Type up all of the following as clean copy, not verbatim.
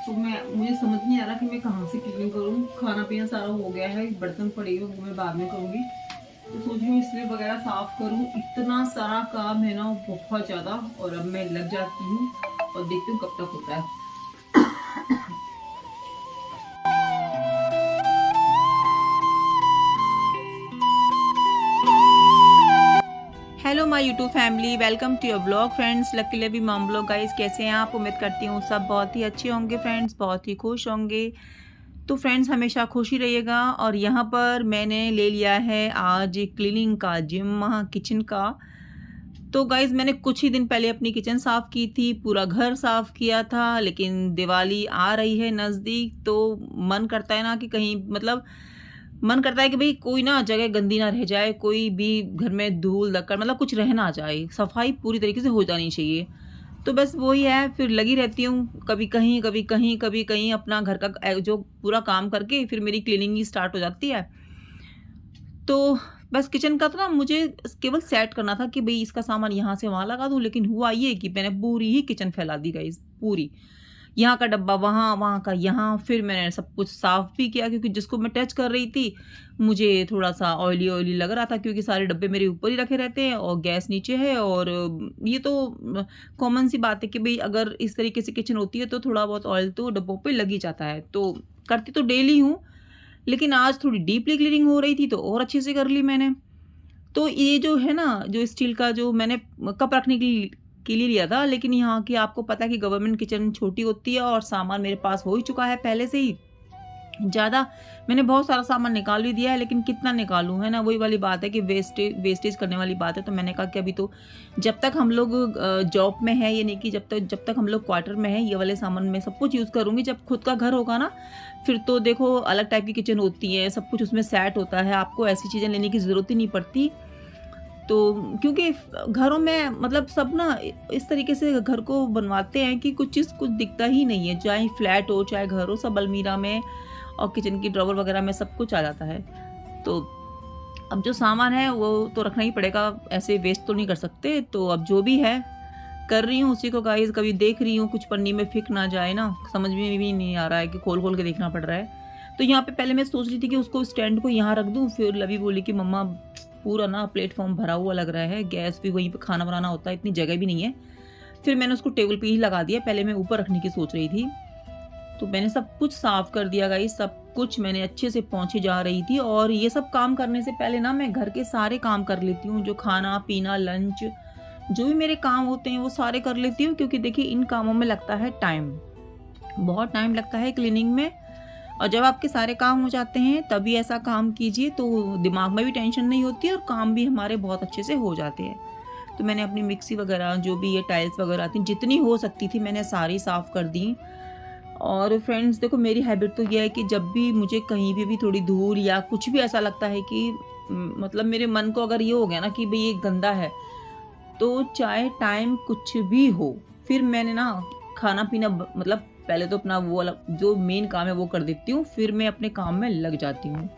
तो मुझे समझ नहीं आ रहा कि मैं कहाँ से क्लीनिंग करूँ। खाना पीना सारा हो गया है, बर्तन पड़े हुए वो मैं बाद में करूँगी। तो सोच रही हूँ स्लीव वगैरह साफ करूँ। इतना सारा काम है ना, बहुत ज़्यादा। और अब मैं लग जाती हूँ और देखती हूँ कब तक होता है। Hello my YouTube family, welcome to your blog friends. Luckily भी मॉम ब्लॉग। गाइस कैसे हैं आप? उम्मीद करती हूँ सब बहुत ही अच्छे होंगे फ्रेंड्स, बहुत ही खुश होंगे। तो फ्रेंड्स हमेशा खुश ही रहिएगा। और यहाँ पर मैंने ले लिया है आज क्लीनिंग का जिम्मा किचन का। तो गाइस मैंने कुछ ही दिन पहले अपनी किचन साफ़ की थी, पूरा घर साफ़ किया था। लेकिन दिवाली आ रही है नज़दीक, तो मन करता है ना कि कहीं मतलब मन करता है कि भई कोई ना जगह गंदी ना रह जाए, कोई भी घर में धूल-धक्कड़ मतलब कुछ रह ना जाए, सफाई पूरी तरीके से हो जानी चाहिए। तो बस वही है, फिर लगी रहती हूँ, कभी कहीं, कभी कहीं, कभी कहीं अपना घर का जो पूरा काम करके फिर मेरी क्लीनिंग ही स्टार्ट हो जाती है। तो बस किचन का तो ना मुझे केवल सेट करना था कि भई इसका सामान यहाँ से वहाँ लगा दूँ, लेकिन हुआ ये कि मैंने पूरी ही किचन फैला दी गाइज़, पूरी। यहाँ का डब्बा वहाँ, वहाँ का यहाँ, फिर मैंने सब कुछ साफ़ भी किया क्योंकि जिसको मैं टच कर रही थी, मुझे थोड़ा-सा ऑयली-ऑयली लग रहा था क्योंकि सारे डब्बे मेरे ऊपर ही रखे रहते हैं और गैस नीचे है। और ये तो कॉमन सी बात है कि भई अगर इस तरीके से किचन होती है तो थोड़ा बहुत ऑयल तो डब्बों पे लग ही जाता है। तो करती तो डेली हूँ, लेकिन आज थोड़ी डीपली क्लीनिंग हो रही थी तो और अच्छे से कर ली मैंने। तो ये जो है ना, जो स्टील का जो मैंने कप रखने के लिए लिया था, लेकिन यहाँ की आपको पता है कि गवर्नमेंट किचन छोटी होती है और सामान मेरे पास हो ही चुका है पहले से ही। ज़्यादा मैंने बहुत सारा सामान निकाल भी दिया है, लेकिन कितना निकालूँ, है ना? वही वाली बात है कि वेस्टेज करने वाली बात है। तो मैंने कहा कि अभी तो जब तक हम लोग जॉब में हैं, ये नहीं कि जब तक हम लोग क्वार्टर में हैं, ये वाले सामान मैं सब कुछ यूज़ करूँगी। जब खुद का घर होगा ना, फिर तो देखो अलग टाइप की किचन होती है, सब कुछ उसमें सेट होता है, आपको ऐसी चीज़ें लेने की ज़रूरत ही नहीं पड़ती। तो क्योंकि घरों में मतलब सब ना इस तरीके से घर को बनवाते हैं कि कुछ चीज़ कुछ दिखता ही नहीं है, चाहे फ्लैट हो चाहे घर हो, सब अलमीरा में और किचन की ड्रॉवर वगैरह में सब कुछ आ जाता है। तो अब जो सामान है वो तो रखना ही पड़ेगा, ऐसे वेस्ट तो नहीं कर सकते। तो अब जो भी है कर रही हूँ उसी को गाइस। कभी देख रही हूँ कुछ पन्नी में फिक ना जाए ना, समझ में भी नहीं आ रहा है कि खोल खोल के देखना पड़ रहा है। तो यहाँ पे पहले मैं सोच रही थी कि उसको स्टैंड को यहाँ रख दूँ, फिर लवी बोली कि मम्मा पूरा ना प्लेटफॉर्म भरा हुआ लग रहा है, गैस भी वहीं पे खाना बनाना होता है, इतनी जगह भी नहीं है। फिर मैंने उसको टेबल पे ही लगा दिया, पहले मैं ऊपर रखने की सोच रही थी। तो मैंने सब कुछ साफ कर दिया गाइस, सब कुछ मैंने अच्छे से पहुँचे जा रही थी। और ये सब काम करने से पहले ना मैं घर के सारे काम कर लेती हूँ, जो खाना पीना लंच जो भी मेरे काम होते हैं वो सारे कर लेती हूँ, क्योंकि देखिए इन कामों में लगता है टाइम, बहुत टाइम लगता है क्लीनिंग में। और जब आपके सारे काम हो जाते हैं तभी ऐसा काम कीजिए, तो दिमाग में भी टेंशन नहीं होती और काम भी हमारे बहुत अच्छे से हो जाते हैं। तो मैंने अपनी मिक्सी वगैरह जो भी ये टाइल्स वगैरह थी, जितनी हो सकती थी मैंने सारी साफ़ कर दी। और फ्रेंड्स देखो, मेरी हैबिट तो ये है कि जब भी मुझे कहीं पे भी थोड़ी धूल या कुछ भी ऐसा लगता है कि मतलब मेरे मन को अगर ये हो गया ना कि भई ये गंदा है, तो चाहे टाइम कुछ भी हो, फिर मैंने ना खाना-पीना मतलब पहले तो अपना वो वाला जो मेन काम है वो कर देती हूँ, फिर मैं अपने काम में लग जाती हूँ।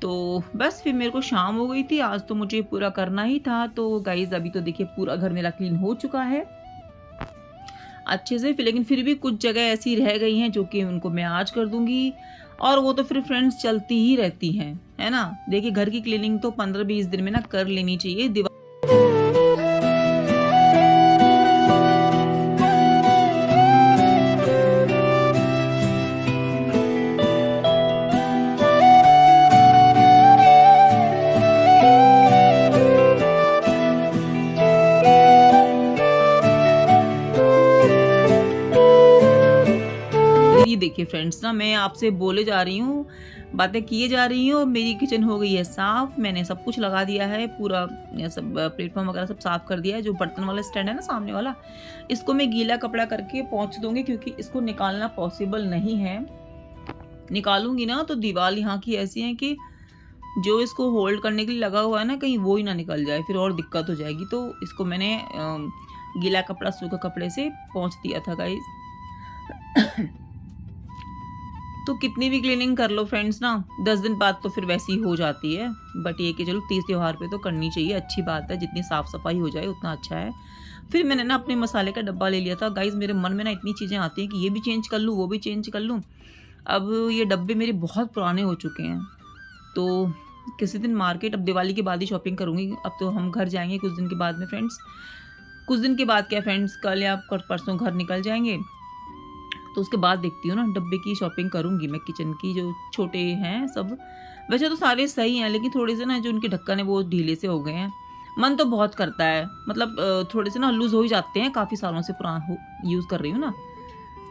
तो बस फिर मेरे को शाम हो गई थी, आज तो मुझे पूरा करना ही था। तो गाइज़ अभी तो देखिए पूरा घर मेरा क्लीन हो चुका है अच्छे से। लेकिन फिर भी कुछ जगह ऐसी रह गई हैं जो कि उनको मैं आज कर दूँगी, और वो तो फिर फ्रेंड्स चलती ही रहती हैं, है ना? देखिए घर की क्लीनिंग तो 15-20 दिन में ना कर लेनी चाहिए। ये देखिए फ्रेंड्स ना, मैं आपसे बोले जा रही हूँ, बातें किए जा रही हूँ, मेरी किचन हो गई है साफ़। मैंने सब कुछ लगा दिया है, पूरा ये सब प्लेटफ़ॉर्म वगैरह सब साफ़ कर दिया है। जो बर्तन वाला स्टैंड है ना सामने वाला, इसको मैं गीला कपड़ा करके पोंछ दूँगी, क्योंकि इसको निकालना पॉसिबल नहीं है। निकालूँगी ना तो दीवार यहाँ की ऐसी है कि जो इसको होल्ड करने के लिए लगा हुआ है ना, कहीं वो ही ना निकल जाए, फिर और दिक्कत हो जाएगी। तो इसको मैंने गीला कपड़ा सूखा कपड़े से पोंछ दिया था गाइज़। तो कितनी भी क्लीनिंग कर लो फ्रेंड्स ना, 10 दिन बाद तो फिर वैसी ही हो जाती है। बट ये कि चलो तीज त्योहार पे तो करनी चाहिए, अच्छी बात है, जितनी साफ़ सफाई हो जाए उतना अच्छा है। फिर मैंने ना अपने मसाले का डब्बा ले लिया था। गाइज़ मेरे मन में ना इतनी चीज़ें आती हैं कि ये भी चेंज कर लूँ, वो भी चेंज कर लूँ। अब ये डब्बे मेरे बहुत पुराने हो चुके हैं, तो किसी दिन मार्केट, अब दिवाली के बाद ही शॉपिंग करूँगी। अब तो हम घर जाएँगे कुछ दिन के बाद में फ्रेंड्स। कुछ दिन के बाद क्या फ्रेंड्स, कल या परसों घर निकल जाएँगे, तो उसके बाद देखती हूँ ना, डब्बे की शॉपिंग करूँगी मैं किचन की। जो छोटे हैं सब, वैसे तो सारे सही हैं, लेकिन थोड़े से ना जो उनके ढक्कन है वो ढीले से हो गए हैं। मन तो बहुत करता है, मतलब थोड़े से ना लूज़ हो ही जाते हैं, काफ़ी सालों से यूज़ कर रही हूँ ना।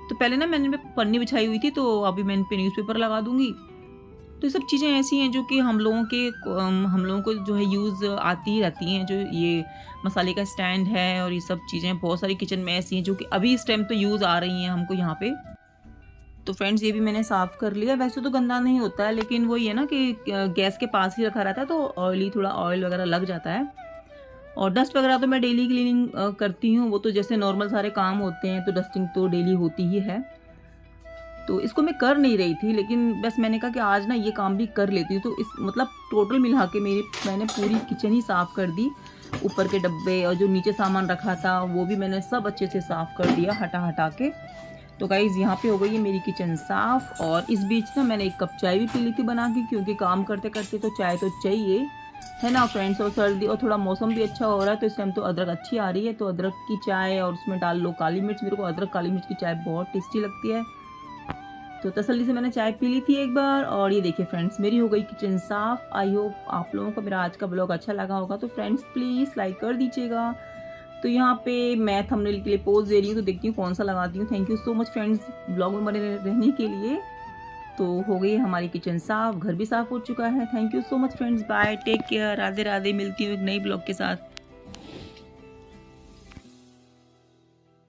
तो पहले ना मैंने पन्नी बिछाई हुई थी, तो अभी मैं इन पे न्यूज़पेपर लगा दूँगी। तो ये सब चीज़ें ऐसी हैं जो कि हम लोगों को जो है यूज़ आती ही रहती हैं। जो ये मसाले का स्टैंड है और ये सब चीज़ें बहुत सारी किचन में ऐसी हैं जो कि अभी इस टाइम तो यूज़ आ रही हैं हमको यहाँ पे। तो फ्रेंड्स ये भी मैंने साफ़ कर लिया। वैसे तो गंदा नहीं होता है, लेकिन वही है ना कि गैस के पास ही रखा रहता है, तो थोड़ा ऑयल वगैरह लग जाता है। और डस्ट वगैरह तो मैं डेली क्लीनिंग करती हूँ, वो तो जैसे नॉर्मल सारे काम होते हैं, तो डस्टिंग तो डेली होती ही है। तो इसको मैं कर नहीं रही थी, लेकिन बस मैंने कहा कि आज ना ये काम भी कर लेती हूँ। तो इस मतलब टोटल मिला के मैंने पूरी किचन ही साफ़ कर दी। ऊपर के डब्बे और जो नीचे सामान रखा था वो भी मैंने सब अच्छे से साफ़ कर दिया, हटा के। तो गाइज़ यहाँ पे हो गई है मेरी किचन साफ़। और इस बीच ना मैंने एक कप चाय भी पी ली थी बना के, क्योंकि काम करते करते तो चाय तो चाहिए, है ना फ्रेंड्स। और सर्दी और थोड़ा मौसम भी अच्छा हो रहा है, तो इस टाइम तो अदरक अच्छी आ रही है, तो अदरक की चाय और उसमें डाल लो काली मिर्च। मेरे को अदरक काली मिर्च की चाय बहुत टेस्टी लगती है, तो तसल्ली से मैंने चाय पी ली थी एक बार। और ये देखिए फ्रेंड्स, मेरी हो गई किचन साफ़। आई होप आप लोगों को मेरा आज का ब्लॉग अच्छा लगा होगा, तो फ्रेंड्स प्लीज़ लाइक कर दीजिएगा। तो यहाँ पे मैं थंबनेल के लिए पोज दे रही हूँ, तो देखती हूँ कौन सा लगाती हूँ। Thank you so much friends blog में बने रहने के लिए। तो हो गई हमारी किचन साफ़, घर भी साफ़ हो चुका है। Thank you so much friends, bye, take care, Radhe Radhe. मिलती हूँ एक नई ब्लॉग के साथ।